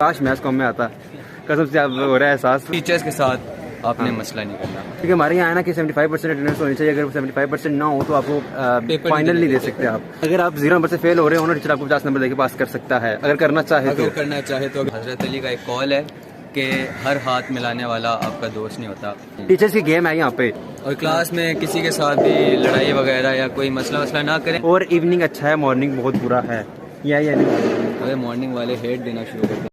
काश maths com में आता, कसम से आप हो रहा है एहसास। टीचर्स के साथ आपने मसला नहीं करना, क्योंकि हमारे यहाँ है ना कि 75% अटेंडेंस होनी चाहिए। अगर 75% ना हो तो आपको फाइनल नहीं दे सकते आप। अगर आप 0 नंबर से फेल हो रहे हो ना, टीचर आपको 50 नंबर देके पास कर सकता है अगर करना चाहे तो। हजरत अली का एक कॉल है कि हर हाथ मिलाने वाला आपका दोस्त नहीं होता। टीचर्स की गेम है यहाँ पे। और क्लास में किसी के साथ भी लड़ाई वगैरह या कोई मसला ना करें। और इवनिंग अच्छा है, मॉर्निंग बहुत बुरा है। या नहीं, अगर मॉर्निंग वाले हेट देना शुरू कर दें।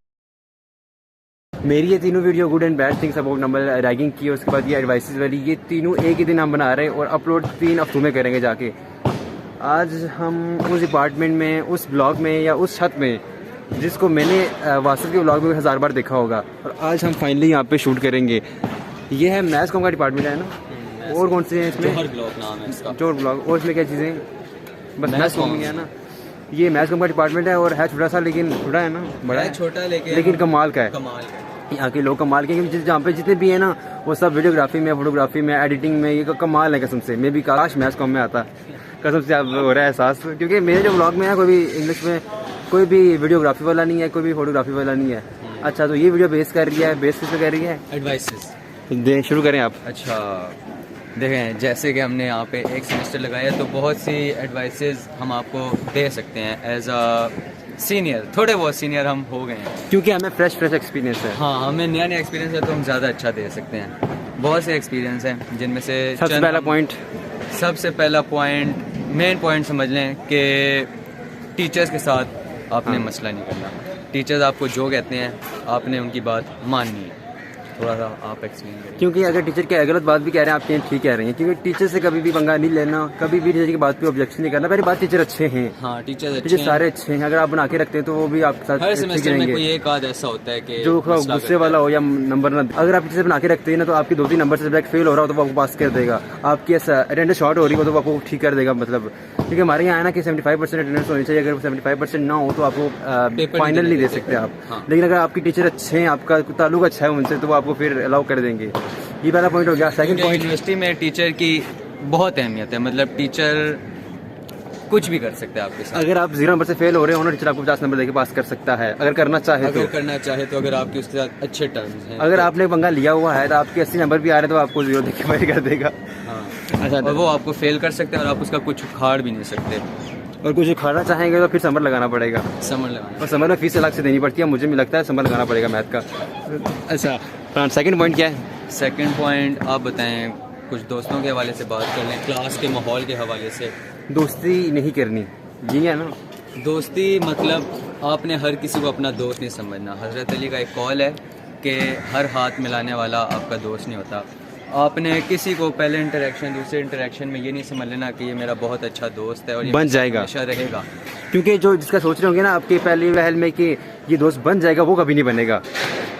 मेरी ये तीनों video good and bad things about number ragging की, उसके बाद ये एडवाइसेस वाली, ये तीनों एक ही दिन हम बना रहे हैं और अपलोड 3 हफ्तों में करेंगे जाके। आज हम उस डिपार्टमेंट में, उस ब्लॉग में या उस छत में जिसको मैंने वास्तव के ब्लॉग में 1000 बार देखा होगा, और आज हम फाइनली यहाँ पे शूट करेंगे। ये है मैथ्स कॉम का डिपार्टमेंट है ना। और कौन से हैं इसमें? जोहर ब्लॉग नाम है इसका। जोहर ब्लॉग। और इसमें क्या चीज़ें? बस मैथ्स कॉम है ना। ये मैथ्स कॉम का डिपार्टमेंट है और है छोटा सा, लेकिन छोटा है ना, बड़ा है छोटा लेकिन कमाल का है। कमाल का यहाँ के लोग कमाल के, क्योंकि जहाँ पे जितने भी है ना वो सब वीडियोग्राफी में, फोटोग्राफी में, एडिटिंग में, ये कमाल है कसम से। मैं भी काश मैथ्स कॉम में आता, कसम से आप हो रहा है एहसास। क्योंकि मेरे जो ब्लॉग में है कोई भी इंग्लिश में कोई भी वीडियोग्राफी वाला नहीं है, कोई भी फोटोग्राफी वाला नहीं है। अच्छा, तो ये वीडियो बेस कर रही है, बेस किस पे कर रही है? एडवाइसेस दे शुरू करें आप। अच्छा देखें, जैसे कि हमने यहाँ पे एक सेमेस्टर लगाया तो बहुत सी एडवाइसेस हम आपको दे सकते हैं एज अ सीनियर। थोड़े बहुत सीनियर हम हो गए हैं क्योंकि हमें फ्रेश एक्सपीरियंस है। हाँ, हमें नया एक्सपीरियंस है तो हम ज़्यादा अच्छा दे सकते हैं। बहुत से एक्सपीरियंस हैं जिनमें से सबसे पहला पॉइंट मेन पॉइंट समझ लें कि टीचर्स के साथ आपने मसला नहीं करना। टीचर्स आपको जो कहते हैं आपने उनकी बात माननी है। थोड़ा सा आप एक्सप्लेन करें। क्योंकि अगर टीचर के गलत बात भी कह रहे हैं, आप ठीक कह रहे हैं। क्योंकि टीचर से कभी भी पंगा नहीं लेना, कभी भी टीचर की बात पे ऑब्जेक्शन नहीं करना। पहली बात, टीचर अच्छे हैं। हाँ, टीचर सारे अच्छे हैं। अगर आप बना के रखते हैं तो वो भी आपके साथ हर सेमेस्टर में कोई एक आध ऐसा होता है कि जो गुस्से वाला हो या नंबर ना। अगर आप टीचर बना के रखते हैं ना तो आपकी 2-3 नंबर से सब्जेक्ट फेल हो रहा हो तो वो आपको पास कर देगा। आपकी अटेंडेंस शॉर्ट हो रही हो तो वो आपको ठीक कर देगा। मतलब क्योंकि हमारे यहाँ है ना कि 75% अटेंडेंस होनी चाहिए। अगर 75% ना हो तो आपको फाइनल नहीं दे सकते आप। लेकिन अगर आपकी टीचर अच्छे हैं, आपका ताल्लुक अच्छा है उनसे, तो वो आपको फिर अलाउ कर देंगे। ये पहला पॉइंट हो गया। सेकंड पॉइंट, यूनिवर्सिटी में टीचर की बहुत अहमियत है। मतलब टीचर कुछ भी कर सकते हैं आपके साथ। अगर आप 0 नंबर से फेल हो रहे हो ना, टीचर आपको 50 नंबर देके पास कर सकता है अगर करना चाहे तो। अगर आपके उसके साथ अच्छे टर्म्स हैं, अगर आपने पंगा लिया हुआ है तो आपके 80 नंबर भी आ रहे हैं तो आपको 0 देके फेल कर देगा। हाँ, अच्छा, और वो आपको फेल कर सकते हैं और आप उसका कुछ उखाड़ भी नहीं सकते। और कुछ उखाड़ना चाहेंगे तो फिर समर लगाना पड़ेगा। और समर में फीस अलग से देनी पड़ती है। मुझे भी लगता है समर लगाना पड़ेगा मैथ का। अच्छा, सेकंड पॉइंट क्या है? सेकंड पॉइंट आप बताएं। कुछ दोस्तों के हवाले से बात कर लें, क्लास के माहौल के हवाले से। दोस्ती नहीं करनी, जी है ना। दोस्ती मतलब आपने हर किसी को अपना दोस्त नहीं समझना। हजरत अली का एक कॉल है कि हर हाथ मिलाने वाला आपका दोस्त नहीं होता। आपने किसी को पहले इंटरेक्शन, दूसरे इंटरेक्शन में ये नहीं समझ लेना कि ये मेरा बहुत अच्छा दोस्त है और ये बन जाएगा, हमेशा रहेगा। क्योंकि जो जिसका सोच रहे होंगे ना आपके पहली पहल में कि ये दोस्त बन जाएगा, वो कभी नहीं बनेगा।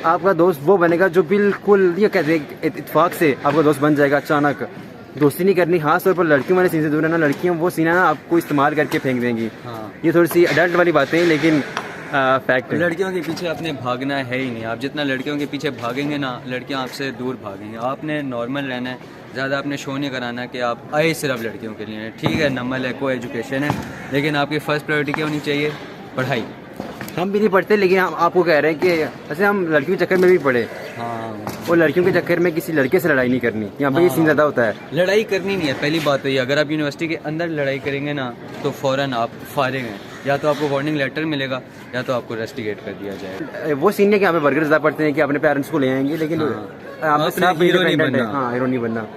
आपका दोस्त वो बनेगा जो बिल्कुल ये कहते हैं इत्तेफाक से आपका दोस्त बन जाएगा। अचानक दोस्ती नहीं करनी, खास तौर पर लड़कियों वाले सीन से दूर रहना। लड़कियां वो सीना ना आपको इस्तेमाल करके फेंक देंगी। हाँ, ये थोड़ी सी अडल्ट वाली बातें हैं, लेकिन फैक्ट है। लड़कियों के पीछे आपने भागना है ही नहीं। आप जितना लड़कियों के पीछे भागेंगे ना, लड़कियां आपसे दूर भागेंगे। आपने नॉर्मल रहना है, ज़्यादा आपने शो नहीं कराना कि आप आए सिर्फ लड़कियों के लिए। ठीक है, नंबर है, को एजुकेशन है, लेकिन आपकी फ़र्स्ट प्रायोरिटी क्या होनी चाहिए? पढ़ाई। हम भी नहीं पढ़ते, लेकिन हम आपको कह रहे हैं कि ऐसे हम लड़कियों के चक्कर में भी पढ़े। हाँ, और लड़कियों के चक्कर में किसी लड़के से लड़ाई नहीं करनी। यहाँ पे ये सीन ज़्यादा होता है। लड़ाई करनी नहीं है, पहली बात तो ये। अगर आप यूनिवर्सिटी के अंदर लड़ाई करेंगे ना तो फ़ौरन आप फारिग हैं। या तो आपको वार्निंग लेटर मिलेगा या तो आपको रस्टिकेट कर दिया जाएगा। वो सीन है कि हमें बर्गर ज़्यादा पड़ते हैं कि अपने पेरेंट्स को ले आएंगे, लेकिन हीरो नहीं बनना। हाँ, हीरो नहीं बनना।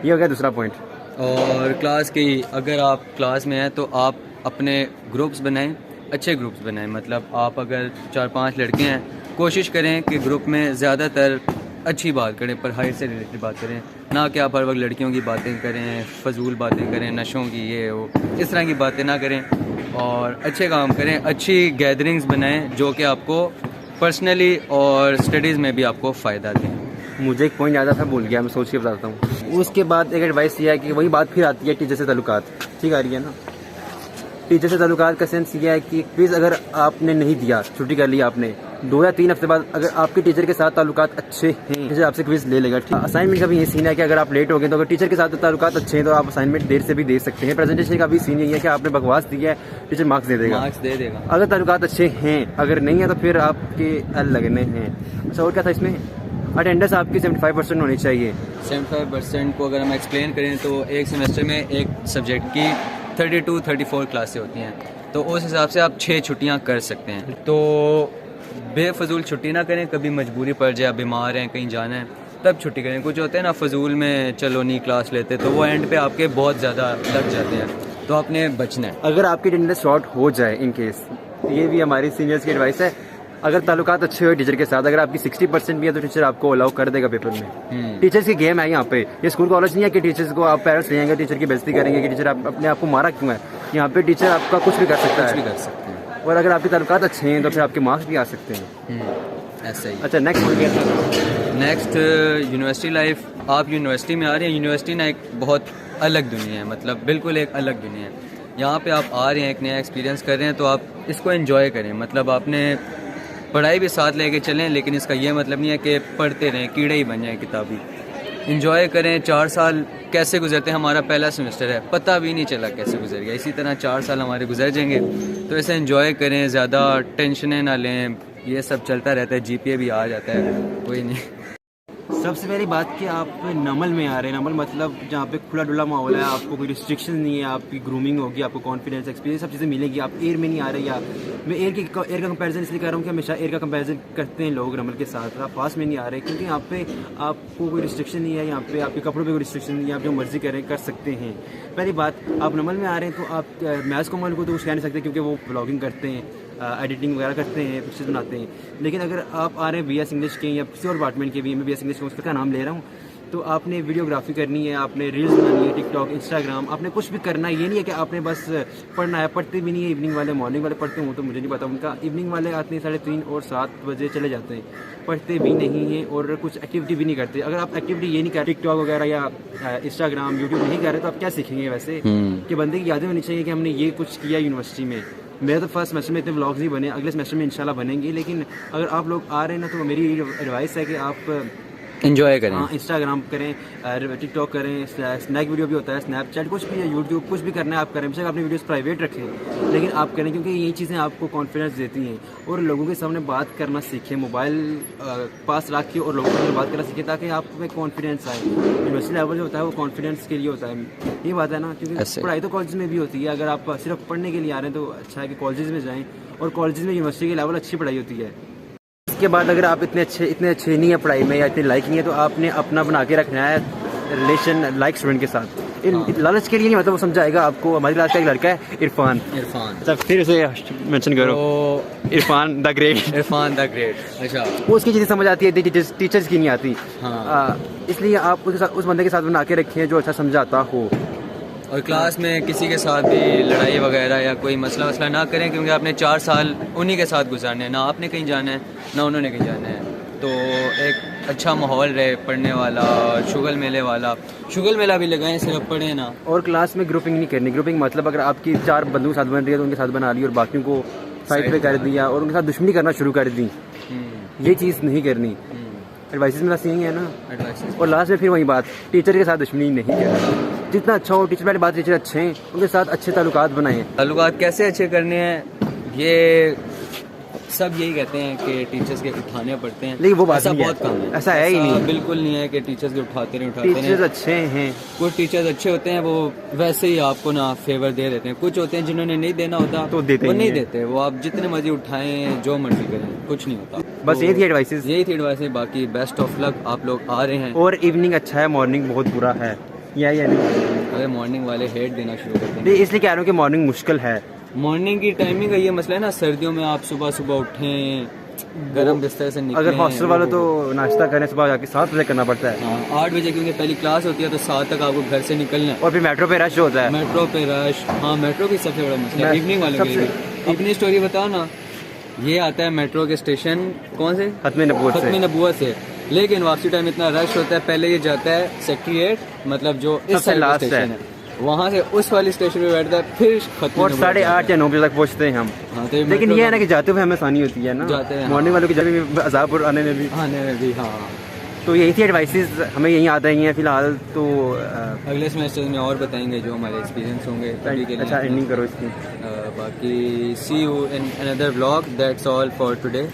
ये हो गया दूसरा पॉइंट। और क्लास की, अगर आप क्लास में हैं तो आप अपने ग्रुप्स बनाएं, अच्छे ग्रुप्स बनाएं। मतलब आप अगर 4-5 लड़के हैं, कोशिश करें कि ग्रुप में ज़्यादातर अच्छी बात करें, पढ़ाई से रिलेटेड बात करें, ना कि आप हर वक्त लड़कियों की बातें करें, फजूल बातें करें, नशों की, ये वो, इस तरह की बातें ना करें। और अच्छे काम करें, अच्छी गैदरिंग्स बनाएं जो कि आपको पर्सनली और स्टडीज़ में भी आपको फ़ायदा दें। मुझे एक पॉइंट याद था, भूल गया, मैं सोच के बताता हूँ। उसके बाद एक एडवाइस ये है कि वही बात फिर आती है टीचर से ताल्लुकात। ठीक आ रही है ना? टीचर से ताल्लुकात का सेंस ये है कि क्विज अगर आपने नहीं दिया, छुट्टी कर ली आपने, 2 या 3 हफ्ते बाद अगर आपके टीचर के साथ ताल्लुकात अच्छे हैं, टीचर आपसे क्विज ले लेगा। ठीक, असाइनमेंट का भी ये सीन है कि अगर आप लेट हो गए तो अगर टीचर के साथ ताल्लुकात अच्छे हैं तो आप असाइनमेंट देर से भी दे सकते हैं। प्रेजेंटेशन का भी सीन यही है कि आपने बकवास दिया है, टीचर मार्क्स दे देगा। अगर ताल्लुकात अच्छे हैं, अगर नहीं है तो फिर आपके एल लगने हैं। अच्छा, और क्या था इसमें? अटेंडेंस आपकी 75% होनी चाहिए। 75% को अगर हम एक्सप्लेन करें तो एक सेमेस्टर में एक सब्जेक्ट की 32-34 क्लासें होती हैं, तो उस हिसाब से आप 6 छुट्टियां कर सकते हैं। तो बेफजूल छुट्टी ना करें, कभी मजबूरी पड़ जाए, बीमार हैं, कहीं जाना है, तब छुट्टी करें। कुछ होते हैं ना फजूल में चलो नहीं क्लास लेते, तो वो एंड पे आपके बहुत ज़्यादा लग जाते हैं, तो आपने बचना है। अगर आपकी अटेंडेंस शॉर्ट हो जाए इन केस, ये भी हमारी सीनियर्स की एडवाइस है, अगर ताल्लुकात अच्छे हुए टीचर के साथ, अगर आपकी 60% भी है तो टीचर आपको अलाउ कर देगा पेपर में। टीचर्स की गेम है यहाँ पे, ये स्कूल कॉलेज नहीं है कि टीचर्स को आप पेरेंट्स ले आएंगे, टीचर की बेइज्जती करेंगे कि टीचर आप अपने आप को मारा क्यों है। यहाँ पे टीचर आपका कुछ भी कर सकता है, और अगर आपके ताल्लुकात अच्छे हैं तो फिर आपके मार्क्स भी आ सकते हैं। ऐसा ही। अच्छा, नेक्स्ट यूनिवर्सिटी लाइफ। आप यूनिवर्सिटी में आ रहे हैं, यूनिवर्सिटी ना एक बहुत अलग दुनिया है, मतलब बिल्कुल एक अलग दुनिया है। यहाँ पे आप आ रहे हैं, एक नया एक्सपीरियंस कर रहे हैं, तो आप इसको एंजॉय करें। मतलब आपने पढ़ाई भी साथ लेके चलें, लेकिन इसका ये मतलब नहीं है कि पढ़ते रहें, कीड़े ही बन जाएं किताबी। इंजॉय करें। 4 साल कैसे गुजरते हैं, हमारा पहला सेमेस्टर है, पता भी नहीं चला कैसे गुजर गया, इसी तरह 4 साल हमारे गुजर जाएंगे। तो ऐसे इंजॉय करें, ज़्यादा टेंशनें ना लें, ये सब चलता रहता है, GPA भी आ जाता है, कोई नहीं। सबसे पहली बात कि आप नमल में आ रहे हैं। नमल मतलब जहाँ पे खुला डुला माहौल है, आपको कोई रिस्ट्रिक्शन नहीं है, आपकी ग्रूमिंग होगी, आपको कॉन्फिडेंस, एक्सपीरियंस, सब चीज़ें मिलेगी। आप एयर में नहीं आ रहे, या मैं एयर का कंपैरिजन इसलिए कर रहा हूँ कि हमेशा एयर का कंपैरिजन करते हैं लोग नमल के साथ। आप पास में नहीं आ रहे क्योंकि यहाँ पे आपको कोई रिस्ट्रिक्शन नहीं है, यहाँ पे आपके कपड़ों पर कोई रिस्ट्रिक्शन नहीं है, आप जो मर्जी करें कर सकते हैं। पहली बात, आप नमल में आ रहे हैं तो आप मैथ्स कॉमर्स को तो कुछ कह नहीं सकते क्योंकि वो ब्लॉगिंग करते हैं, एडिटिंग वगैरह करते हैं, पिक्चर्स बनाते हैं। लेकिन अगर आप आ रहे हैं BS इंग्लिश के या किसी और डिपार्टमेंट के भी, मैं BS इंग्लिश के उसका नाम ले रहा हूँ, तो आपने वीडियोग्राफी करनी है, आपने रील्स बनानी है, टिकटॉक, इंस्टाग्राम, आपने कुछ भी करना है। ये नहीं है कि आपने बस पढ़ना है। पढ़ते भी नहीं है इवनिंग वाले, मॉर्निंग वाले पढ़ते हूँ तो मुझे नहीं पता उनका। इवनिंग वाले आते हैं 3:30 और 7 बजे चले जाते हैं, पढ़ते भी नहीं हैं और कुछ एक्टिविटी भी नहीं करते। अगर आप एक्टिविटी ये नहीं कर रहे, टिकटॉक वगैरह या इंस्टाग्राम, यूट्यूब नहीं कर रहे, तो आप क्या सीखेंगे वैसे? कि बंदे की यादें होनी चाहिए कि हमने ये कुछ किया यूनिवर्सिटी में। मेरे तो फर्स्ट सेमेस्टर में इतने व्लॉग्स नहीं बने, अगले सेमेस्टर में इंशाल्लाह बनेंगे। लेकिन अगर आप लोग आ रहे हैं ना, तो मेरी एडवाइस है कि आप एंजॉय करें। हाँ, इंस्टाग्राम करें, टिकटॉक करें, स्नैक वीडियो भी होता है, स्नैपचैट, कुछ भी है, यूट्यूब, कुछ भी करना है आप करें। बेशक अपनी वीडियोस प्राइवेट रखें, लेकिन आप करें क्योंकि ये चीज़ें आपको कॉन्फिडेंस देती हैं। और लोगों के सामने बात करना सीखें, मोबाइल पास रख के और लोगों के सामने बात करना सीखें, ताकि आप में कॉन्फिडेंस आए। यूनिवर्सिटी लेवल जो होता है वो कॉन्फिडेंस के लिए होता है, ये बात है ना। क्योंकि पढ़ाई तो कॉलेज में भी होती है, अगर आप सिर्फ पढ़ने के लिए आ रहे हैं तो अच्छा है कि कॉलेज में जाएँ, और कॉलेज में यूनिवर्सिटी के लेवल अच्छी पढ़ाई होती है। इसके बाद अगर आप इतने अच्छे नहीं है पढ़ाई में या इतने लाइक नहीं है, तो आपने अपना बना के रखना है रिलेशन लाइक स्टूडेंट के साथ। लालच के लिए नहीं, मतलब वो समझाएगा आपको। हमारी क्लास का एक लड़का है, इरफान। अच्छा, फिर उसे मेंशन करो, इरफान द ग्रेट। अच्छा, वो उसकी चीज़ें समझ आती है, टीचर्स की नहीं आती। इसलिए आप उस बंदे के साथ बना के रखें जो अच्छा समझाता हो। और क्लास में किसी के साथ भी लड़ाई वगैरह या कोई मसला वसला ना करें, क्योंकि आपने 4 साल उन्हीं के साथ गुजारने हैं, ना आपने कहीं जाना है ना उन्होंने कहीं जाना है। तो एक अच्छा माहौल रहे, पढ़ने वाला, शुगल मेला भी लगाएं, सिर्फ पढ़े ना। और क्लास में ग्रुपिंग नहीं करनी। ग्रुपिंग मतलब अगर आपकी 4 बंदों के साथ बन रही है तो उनके साथ बना ली और बाकियों को साइड पे कर दिया और उनके साथ दुश्मनी करना शुरू कर दी, ये चीज़ नहीं करनी। एडवाइसेस मेरा यही है ना। और लास्ट में फिर वही बात, टीचर के साथ दुश्मनी नहीं करनी। जितना अच्छा हो टीचर, पहले बात टीचर अच्छे हैं, उनके साथ अच्छे ताल्लुकात बनाएं। ताल्लुकात कैसे अच्छे करने हैं, ये सब यही कहते हैं कि टीचर्स के उठाने पड़ते हैं, लेकिन वो बात ऐसा बहुत कम है। ऐसा है ही नहीं, बिल्कुल नहीं है कि टीचर्स के उठाते नहीं। टीचर्स अच्छे हैं, कुछ टीचर्स अच्छे होते हैं, वो वैसे ही आपको ना फेवर दे देते हैं। कुछ होते हैं जिन्होंने नहीं देना होता तो देते वो नहीं देते, वो आप जितने मर्जी उठाएं, जो मर्जी करें, कुछ नहीं होता। बस यही थी एडवाइस। बाकी बेस्ट ऑफ लक, आप लोग आ रहे हैं। और इवनिंग अच्छा है, मॉर्निंग बहुत बुरा है, या नहीं? अरे मॉर्निंग वाले हेट देना शुरू कर दें, इसलिए कह रहा हूँ कि मॉर्निंग मुश्किल है। मॉर्निंग की टाइमिंग का ये मसला है ना, सर्दियों में आप सुबह उठें, गर्म बिस्तर से निकलें। अगर हॉस्टल वाले तो नाश्ता करें, सुबह जाके 7 बजे करना पड़ता है। 8 बजे क्योंकि पहली क्लास होती है, तो 7 तक आपको घर से निकलना है। और फिर मेट्रो पे रश होता है। मेट्रो की सबसे बड़ा मसला है इवनिंग वाले के लिए। अपनी स्टोरी बताओ ना। ये आता है मेट्रो के स्टेशन कौन से, खत्म नबूवत से, लेकिन वापसी टाइम इतना रश होता है। पहले ये जाता है सेक्रेटरीट, मतलब जो इस सबसे लास्ट है, वहाँ से उस वाली स्टेशन पे बैठता है, फिर खत्म और 8:30 या 9 बजे तक पहुँचते हैं हम। हाँ, तो लेकिन ये है ना कि जाते हुए हमें आसानी होती है ना, जाते हैं, मॉर्निंग वालों की जाने में अजाब आने में भी। आने में भी, हाँ। तो यही थी एडवाइसेस, हमें यही याद आई हैं फ़िलहाल। तो अगले सेमेस्टर में और बताएंगे जो हमारे एक्सपीरियंस होंगे अभी के लिए। अच्छा, एंडिंग करो इसकी। बाकी see you in another vlog, that's all for today.